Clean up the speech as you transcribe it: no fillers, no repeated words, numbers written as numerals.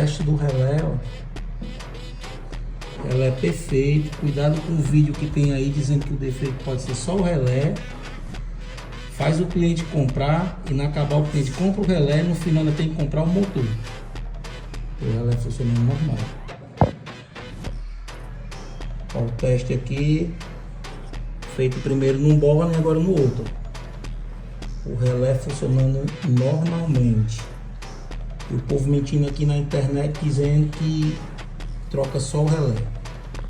teste do relé, ó. Ela é perfeito. Cuidado com o vídeo que tem aí dizendo que o defeito pode ser só o relé. Faz o cliente comprar e, na acabar, o cliente compra o relé. No final ainda tem que comprar o motor. O relé funcionando normal. Ó, o teste aqui feito primeiro num bola e agora no outro. O relé funcionando normalmente. E o povo mentindo aqui na internet dizendo que troca só o relé.